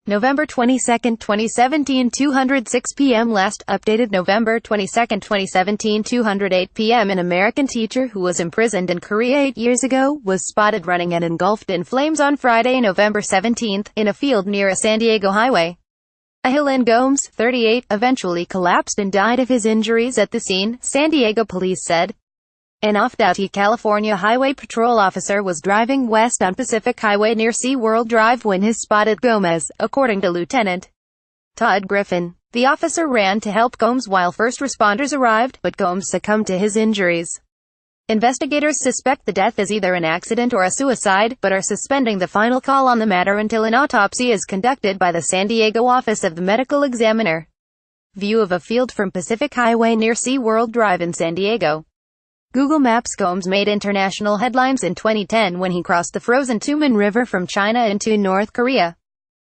November 22, 2017, 2:06 p.m. Last updated November 22, 2017, 2:08 p.m. An American teacher who was imprisoned in Korea 8 years ago was spotted running and engulfed in flames on Friday, November 17, in a field near a San Diego highway. Aijalon Gomes, 38, eventually collapsed and died of his injuries at the scene, San Diego police said. An off-duty California Highway Patrol officer was driving west on Pacific Highway near SeaWorld Drive when he spotted Gomes, according to Lieutenant Todd Griffin. The officer ran to help Gomes while first responders arrived, but Gomes succumbed to his injuries. Investigators suspect the death is either an accident or a suicide, but are suspending the final call on the matter until an autopsy is conducted by the San Diego Office of the Medical Examiner. View of a field from Pacific Highway near SeaWorld Drive in San Diego. Google Maps. Gomes made international headlines in 2010 when he crossed the frozen Tumen River from China into North Korea.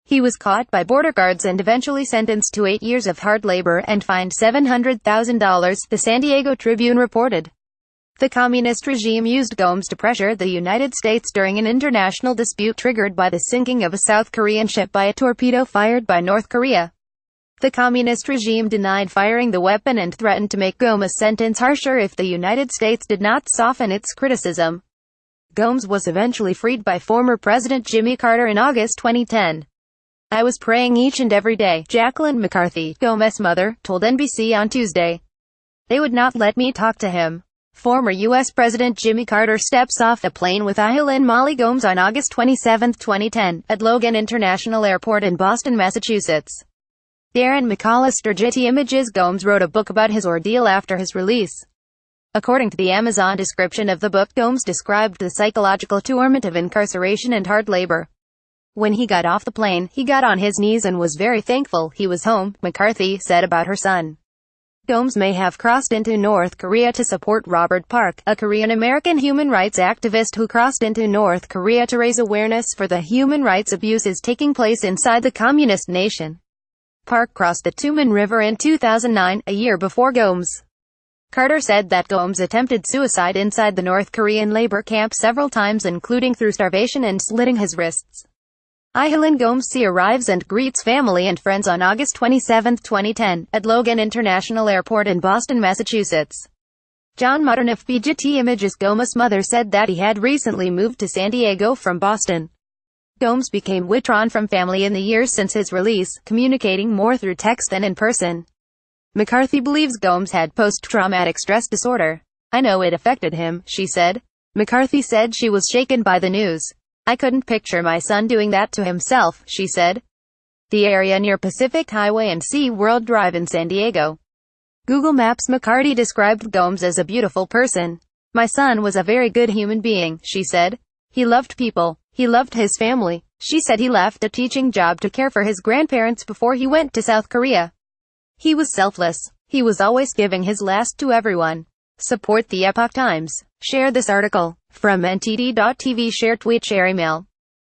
He was caught by border guards and eventually sentenced to 8 years of hard labor and fined $700,000, the San Diego Tribune reported. The communist regime used Gomes to pressure the United States during an international dispute triggered by the sinking of a South Korean ship by a torpedo fired by North Korea. The communist regime denied firing the weapon and threatened to make Gomes' sentence harsher if the United States did not soften its criticism. Gomes was eventually freed by former President Jimmy Carter in August 2010. "I was praying each and every day," Jacqueline McCarthy, Gomes' mother, told NBC on Tuesday. "They would not let me talk to him." Former U.S. President Jimmy Carter steps off a plane with Aijalon Gomes on August 27, 2010, at Logan International Airport in Boston, Massachusetts. Darren McAllister. Getty Images. Gomes wrote a book about his ordeal after his release. According to the Amazon description of the book, Gomes described the psychological torment of incarceration and hard labor. When he got off the plane, he got on his knees and was very thankful he was home, McCarthy said about her son. Gomes may have crossed into North Korea to support Robert Park, a Korean-American human rights activist who crossed into North Korea to raise awareness for the human rights abuses taking place inside the communist nation. Park crossed the Tumen River in 2009, a year before Gomes. Carter said that Gomes attempted suicide inside the North Korean labor camp several times, including through starvation and slitting his wrists. Aijalon Gomes arrives and greets family and friends on August 27, 2010, at Logan International Airport in Boston, Massachusetts. John Mutternif. Getty Images. Gomes' mother said that he had recently moved to San Diego from Boston. Gomes became withdrawn from family in the years since his release, communicating more through text than in person. McCarthy believes Gomes had post-traumatic stress disorder. "I know it affected him," she said. McCarthy said she was shaken by the news. "I couldn't picture my son doing that to himself," she said. The area near Pacific Highway and SeaWorld Drive in San Diego. Google Maps. McCarthy described Gomes as a beautiful person. "My son was a very good human being," she said. "He loved people. He loved his family." She said he left a teaching job to care for his grandparents before he went to South Korea. "He was selfless. He was always giving his last to everyone." Support the Epoch Times. Share this article. From NTD.TV. Share, tweet, share, email.